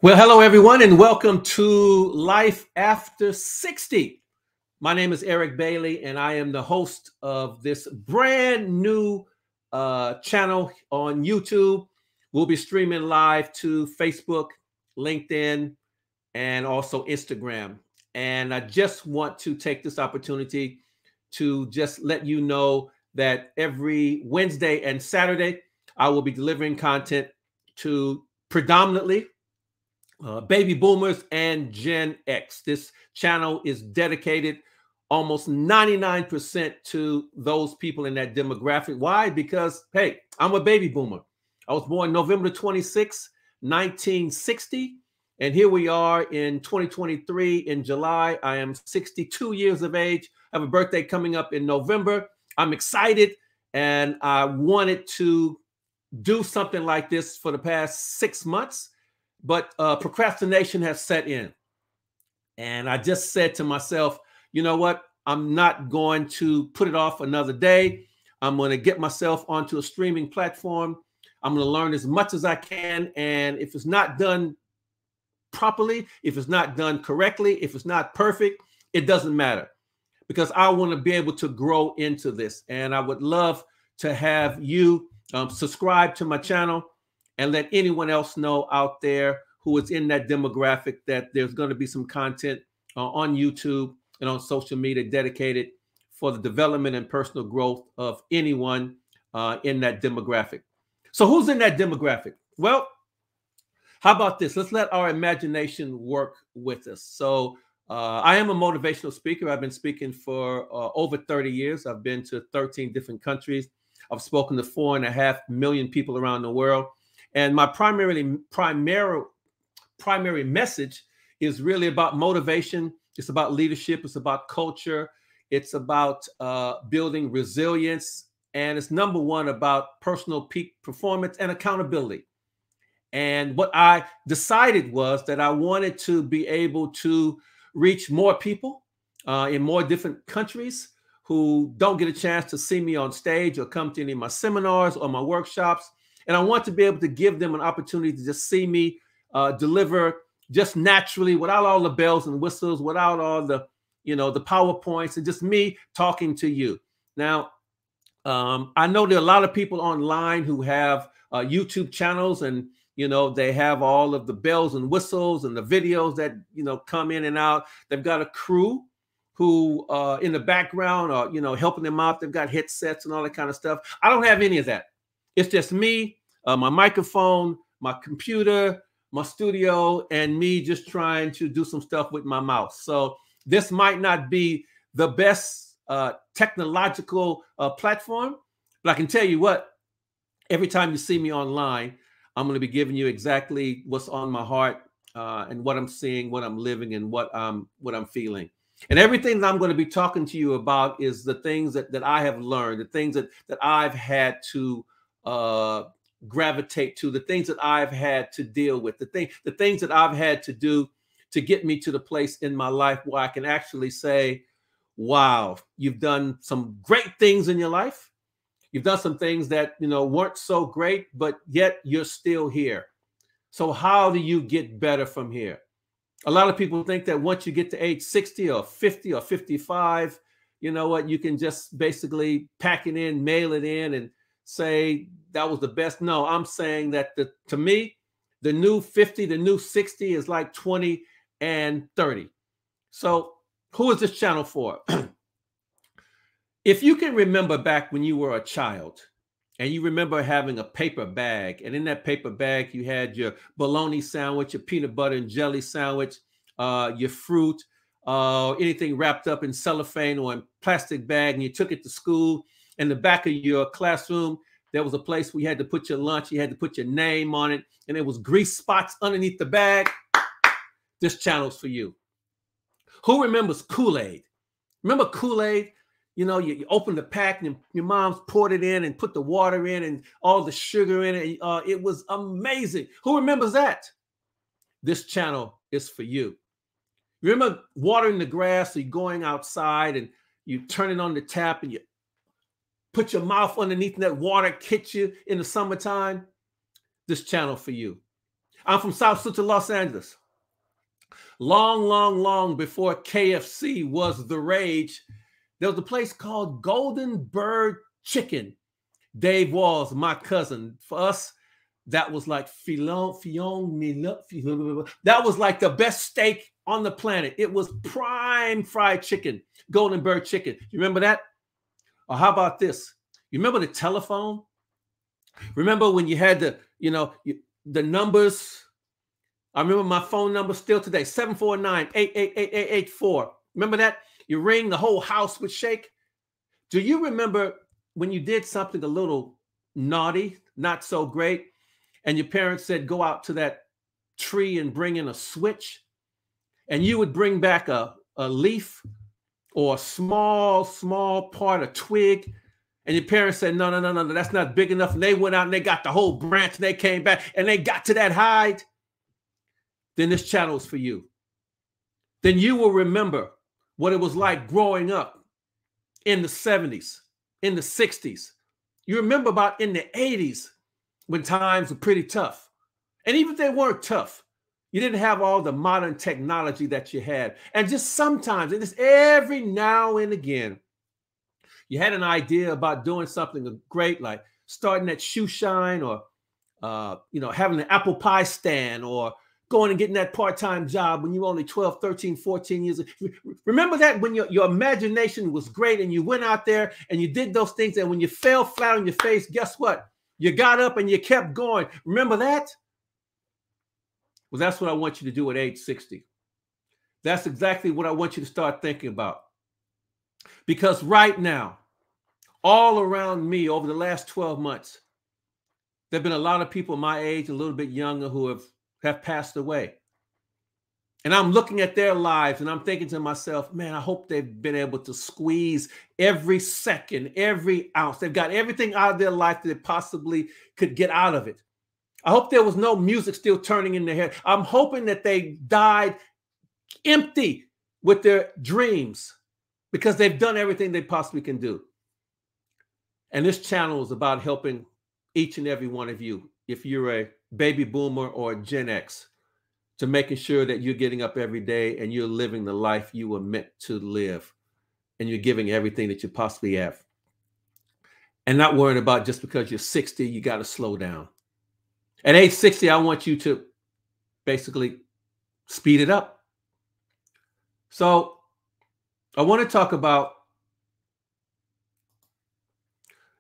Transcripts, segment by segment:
Well, hello, everyone, and welcome to Life After 60. My name is Eric Bailey, and I am the host of this brand new channel on YouTube. We'll be streaming live to Facebook, LinkedIn, and also Instagram. And I just want to take this opportunity to just let you know that every Wednesday and Saturday, I will be delivering content to predominantly baby boomers and Gen X. This channel is dedicated almost 99% to those people in that demographic. Why? Because, hey, I'm a baby boomer. I was born November 26, 1960. And here we are in 2023 in July. I am 62 years of age. I have a birthday coming up in November. I'm excited, and I wanted to do something like this for the past 6 months. But procrastination has set in. And I just said to myself, you know what? I'm not going to put it off another day. I'm going to get myself onto a streaming platform. I'm going to learn as much as I can. And if it's not done properly, if it's not done correctly, if it's not perfect, it doesn't matter, because I want to be able to grow into this. And I would love to have you subscribe to my channel and let anyone else know out there who is in that demographic that there's going to be some content on YouTube and on social media dedicated for the development and personal growth of anyone in that demographic. So who's in that demographic? Well, how about this? Let's let our imagination work with us. So I am a motivational speaker. I've been speaking for over 30 years. I've been to 13 different countries. I've spoken to 4.5 million people around the world. And my primary message is really about motivation. It's about leadership. It's about culture. It's about building resilience. And it's number one about personal peak performance and accountability. And what I decided was that I wanted to be able to reach more people in more different countries who don't get a chance to see me on stage or come to any of my seminars or my workshops. And I want to be able to give them an opportunity to just see me deliver just naturally, without all the bells and whistles, without all the, the PowerPoints, and just me talking to you. Now, I know there are a lot of people online who have YouTube channels, and, they have all of the bells and whistles and the videos that, come in and out. They've got a crew who in the background are, helping them out. They've got headsets and all that kind of stuff. I don't have any of that. It's just me, my microphone, my computer, my studio, and me just trying to do some stuff with my mouth. So this might not be the best technological platform, but I can tell you what, every time you see me online, I'm going to be giving you exactly what's on my heart and what I'm seeing, what I'm living, and what I'm feeling. And everything that I'm going to be talking to you about is the things that I have learned, the things that I've had to gravitate to, the things that I've had to deal with, the things that I've had to do to get me to the place in my life where I can actually say, wow, you've done some great things in your life. You've done some things that, weren't so great, but yet you're still here. So how do you get better from here? A lot of people think that once you get to age 60 or 50 or 55, you know what, you can just basically pack it in, mail it in, and say that was the best. No, I'm saying that to me, the new 50, the new 60 is like 20 and 30. So who is this channel for? If you can remember back when you were a child and you remember having a paper bag, and in that paper bag, you had your bologna sandwich, your peanut butter and jelly sandwich, your fruit, anything wrapped up in cellophane or in plastic bag, and you took it to school. In the back of your classroom, there was a place where you had to put your lunch. You had to put your name on it, and there was grease spots underneath the bag. This channel's for you. Who remembers Kool-Aid? Remember Kool-Aid? You opened the pack and your mom's poured it in and put the water in and all the sugar in it. It was amazing. Who remembers that? This channel is for you. Remember watering the grass? So you're going outside and you turn it on the tap and you put your mouth underneath and that water hits you in the summertime. This channel for you. I'm from South Central Los Angeles. Long, long, long before KFC was the rage, there was a place called Golden Bird Chicken. Dave Walls, my cousin. For us, that was like that was like the best steak on the planet. It was prime fried chicken, Golden Bird Chicken. You remember that? Or how about this? You remember the telephone? Remember when you had the numbers? I remember my phone number still today, 749-888-8884. Remember that? You ring, the whole house would shake. Do you remember when you did something a little naughty, not so great, and your parents said, go out to that tree and bring in a switch, and you would bring back a leaf or a small part, a twig, and your parents said, no, that's not big enough, and they went out and they got the whole branch, and they came back, and they got to that hide, then this channel is for you. Then you will remember what it was like growing up in the 70s, in the 60s. You remember about in the 80s when times were pretty tough. And even if they weren't tough, you didn't have all the modern technology that you had. And just sometimes, and just every now and again, you had an idea about doing something great, like starting that shoe shine, or having an apple pie stand, or going and getting that part-time job when you were only 12, 13, 14 years. Remember that when your imagination was great and you went out there and you did those things, and when you fell flat on your face, guess what? You got up and you kept going. Remember that? Well, that's what I want you to do at age 60. That's exactly what I want you to start thinking about. Because right now, all around me over the last 12 months, there have been a lot of people my age, a little bit younger, who have passed away. And I'm looking at their lives and I'm thinking to myself, man, I hope they've been able to squeeze every second, every ounce. They've got everything out of their life that they possibly could get out of it. I hope there was no music still turning in their head. I'm hoping that they died empty with their dreams, because they've done everything they possibly can do. And this channel is about helping each and every one of you, if you're a baby boomer or a Gen X, to making sure that you're getting up every day and you're living the life you were meant to live, and you're giving everything that you possibly have, and not worrying about just because you're 60, you got to slow down. At age 60, I want you to basically speed it up. So I want to talk about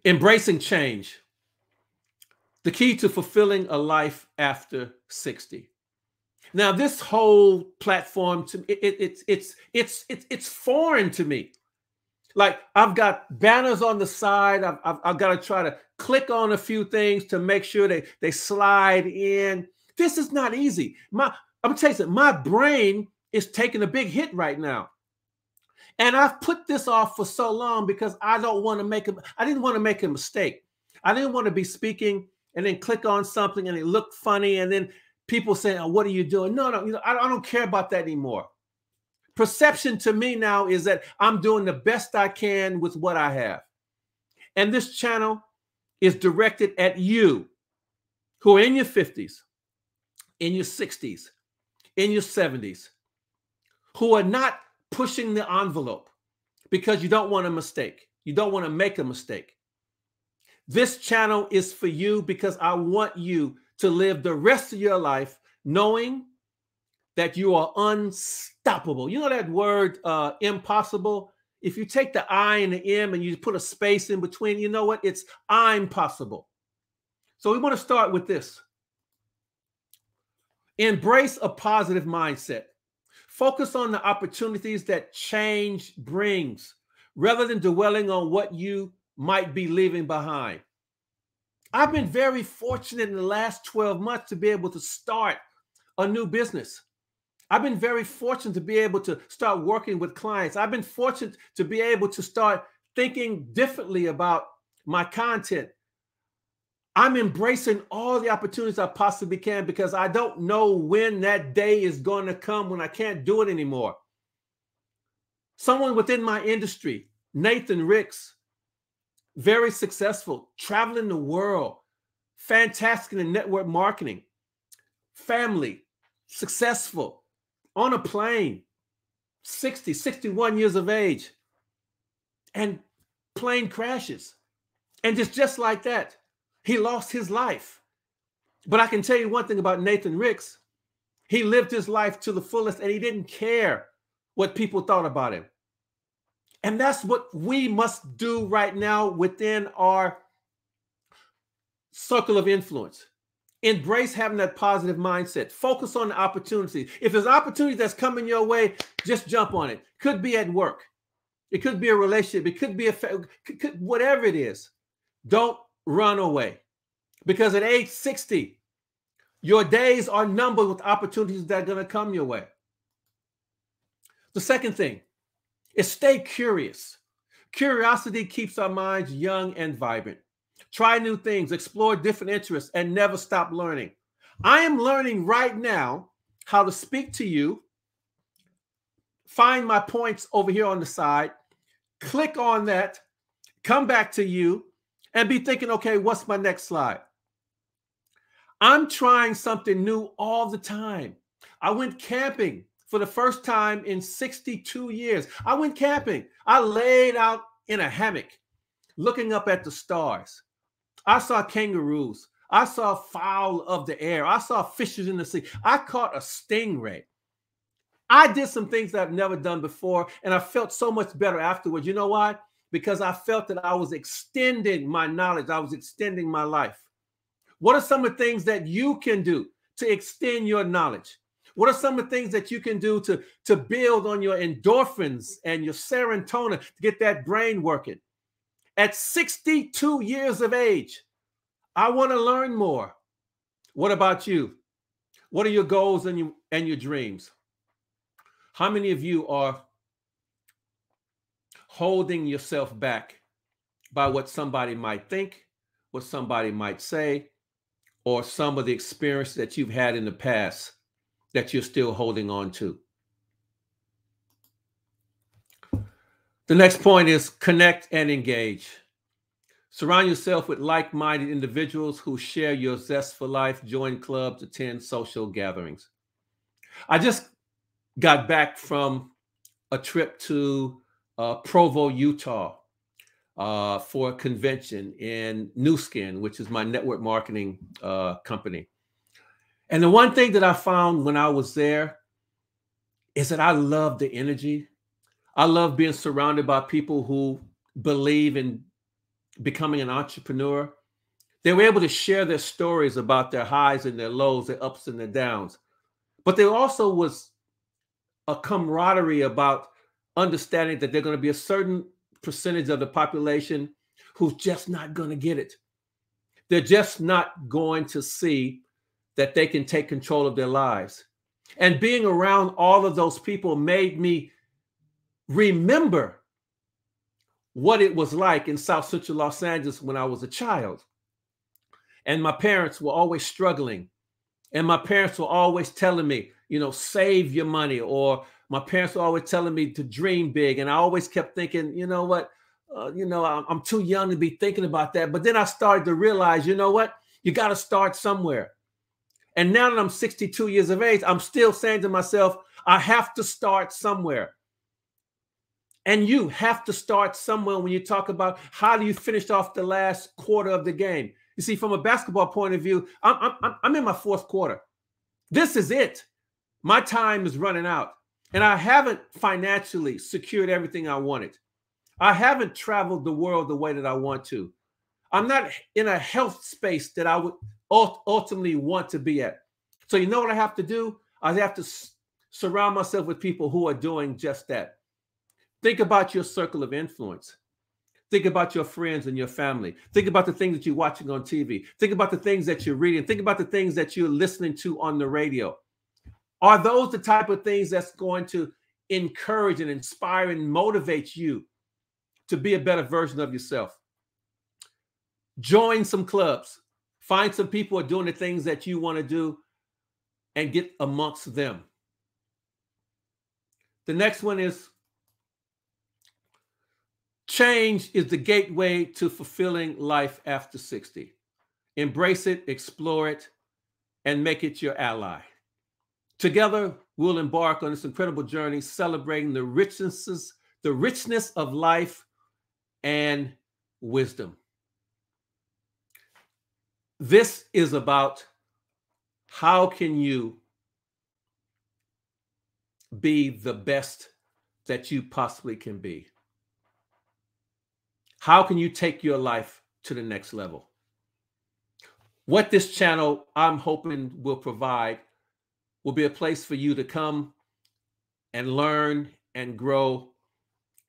embracing change, the key to fulfilling a life after 60. Now, this whole platform, to it's foreign to me. Like, I've got banners on the side. I've got to try to click on a few things to make sure they slide in. This is not easy. I'm gonna tell you something. My brain is taking a big hit right now. And I've put this off for so long because I didn't want to make a mistake. I didn't want to be speaking and then click on something and it looked funny, and then people saying, oh, what are you doing? No, I don't care about that anymore. Perception to me now is that I'm doing the best I can with what I have. And this channel is directed at you who are in your 50s, in your 60s, in your 70s, who are not pushing the envelope because you don't want a mistake. You don't want to make a mistake. This channel is for you because I want you to live the rest of your life knowing that you are unstoppable. You know that word impossible? If you take the I and the M and you put a space in between, you know what? It's I'm possible. So we want to start with this. Embrace a positive mindset. Focus on the opportunities that change brings rather than dwelling on what you might be leaving behind. I've been very fortunate in the last 12 months to be able to start a new business. I've been very fortunate to be able to start working with clients. I've been fortunate to be able to start thinking differently about my content. I'm embracing all the opportunities I possibly can because I don't know when that day is going to come when I can't do it anymore. Someone within my industry, Nathan Ricks, very successful, traveling the world, fantastic in network marketing, family, successful, on a plane, 60, 61 years of age, and plane crashes. And just like that, he lost his life. But I can tell you one thing about Nathan Ricks. He lived his life to the fullest, and he didn't care what people thought about him. And that's what we must do right now within our circle of influence. Embrace having that positive mindset. Focus on the opportunity. If there's opportunity that's coming your way, just jump on it. Could be at work. It could be a relationship. It could be whatever it is. Don't run away. Because at age 60, your days are numbered with opportunities that are going to come your way. The second thing is stay curious. Curiosity keeps our minds young and vibrant. Try new things, explore different interests, and never stop learning. I am learning right now how to speak to you, find my points over here on the side, click on that, come back to you, and be thinking, okay, what's my next slide? I'm trying something new all the time. I went camping for the first time in 62 years. I went camping. I laid out in a hammock looking up at the stars. I saw kangaroos. I saw fowl of the air. I saw fishes in the sea. I caught a stingray. I did some things that I've never done before, and I felt so much better afterwards. You know why? Because I felt that I was extending my knowledge. I was extending my life. What are some of the things that you can do to extend your knowledge? What are some of the things that you can do to build on your endorphins and your serotonin to get that brain working? At 62 years of age, I want to learn more. What about you? What are your goals and your dreams? How many of you are holding yourself back by what somebody might think, what somebody might say, or some of the experience that you've had in the past that you're still holding on to? The next point is connect and engage. Surround yourself with like-minded individuals who share your zest for life. Join clubs, attend social gatherings. I just got back from a trip to Provo, Utah, for a convention in New Skin, which is my network marketing company. And the one thing that I found when I was there is that I love the energy. I love being surrounded by people who believe in becoming an entrepreneur. They were able to share their stories about their highs and their lows, their ups and their downs. But there also was a camaraderie about understanding that there's going to be a certain percentage of the population who's just not going to get it. They're just not going to see that they can take control of their lives. And being around all of those people made me remember what it was like in South Central Los Angeles when I was a child. And my parents were always struggling. And my parents were always telling me, save your money. Or my parents were always telling me to dream big. And I always kept thinking, you know what? I'm too young to be thinking about that. But then I started to realize, you know what? You got to start somewhere. And now that I'm 62 years of age, I'm still saying to myself, I have to start somewhere. And you have to start somewhere when you talk about how do you finish off the last quarter of the game. You see, from a basketball point of view, I'm in my fourth quarter. This is it. My time is running out. And I haven't financially secured everything I wanted. I haven't traveled the world the way that I want to. I'm not in a health space that I would ultimately want to be at. So you know what I have to do? I have to surround myself with people who are doing just that. Think about your circle of influence. Think about your friends and your family. Think about the things that you're watching on TV. Think about the things that you're reading. Think about the things that you're listening to on the radio. Are those the type of things that's going to encourage and inspire and motivate you to be a better version of yourself? Join some clubs. Find some people who are doing the things that you want to do and get amongst them. The next one is change is the gateway to fulfilling life after 60. Embrace it, explore it, and make it your ally. Together, we'll embark on this incredible journey, celebrating the richness of life and wisdom. This is about how can you be the best that you possibly can be? How can you take your life to the next level? What this channel, I'm hoping, will provide will be a place for you to come and learn and grow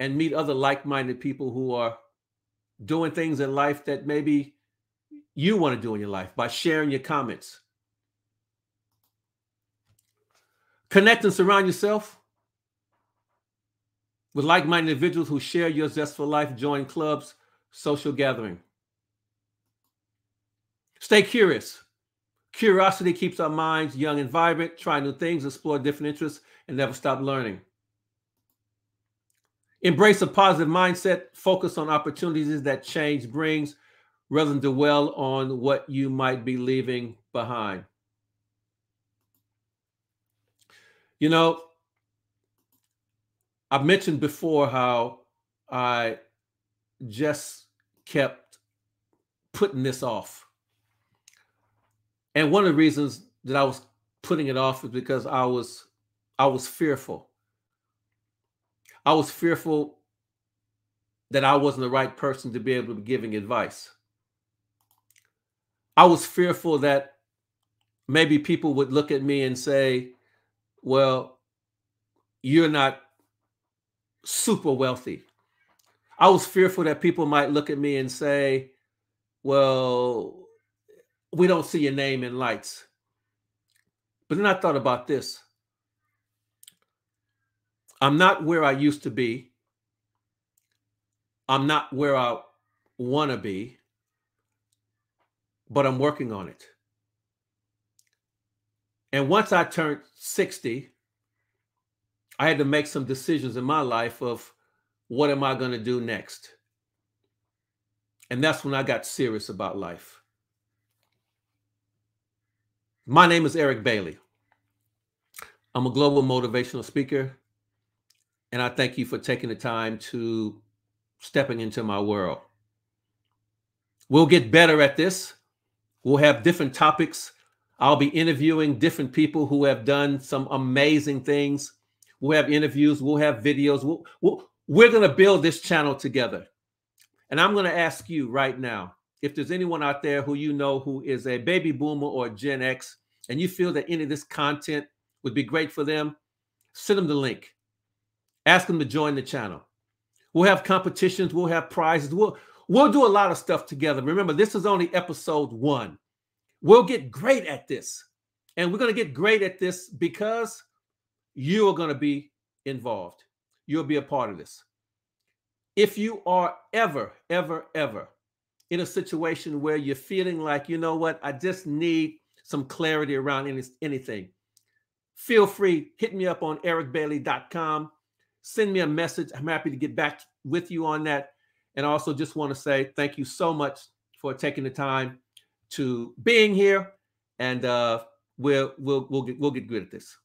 and meet other like-minded people who are doing things in life that maybe you want to do in your life by sharing your comments. Connect and surround yourself with like-minded individuals who share your zest for life. Join clubs, social gathering. Stay curious. Curiosity keeps our minds young and vibrant. Try new things, explore different interests, and never stop learning. Embrace a positive mindset. Focus on opportunities that change brings rather than dwell on what you might be leaving behind. You know, I've mentioned before how I just kept putting this off. And one of the reasons that I was putting it off is because I was fearful. I was fearful that I wasn't the right person to be able to be giving advice. I was fearful that maybe people would look at me and say, well, you're not super wealthy. I was fearful that people might look at me and say, well, we don't see your name in lights. But then I thought about this. I'm not where I used to be. I'm not where I want to be, but I'm working on it. And once I turned 60, I had to make some decisions in my life of what am I going to do next? And that's when I got serious about life. My name is Eric Bailey. I'm a global motivational speaker, and I thank you for taking the time to stepping into my world. We'll get better at this. We'll have different topics. I'll be interviewing different people who have done some amazing things. We'll have interviews. We'll have videos. We're going to build this channel together. And I'm going to ask you right now, if there's anyone out there who you know who is a baby boomer or Gen X, and you feel that any of this content would be great for them, send them the link. Ask them to join the channel. We'll have competitions. We'll have prizes. We'll do a lot of stuff together. Remember, this is only episode 1. We'll get great at this. And we're going to get great at this because you are going to be involved. You'll be a part of this. If you are ever in a situation where you're feeling like, you know what, I just need some clarity around anything, feel free, hit me up on ericbailey.com. Send me a message. I'm happy to get back with you on that. And I also just want to say thank you so much for taking the time to being here. And we'll get good at this.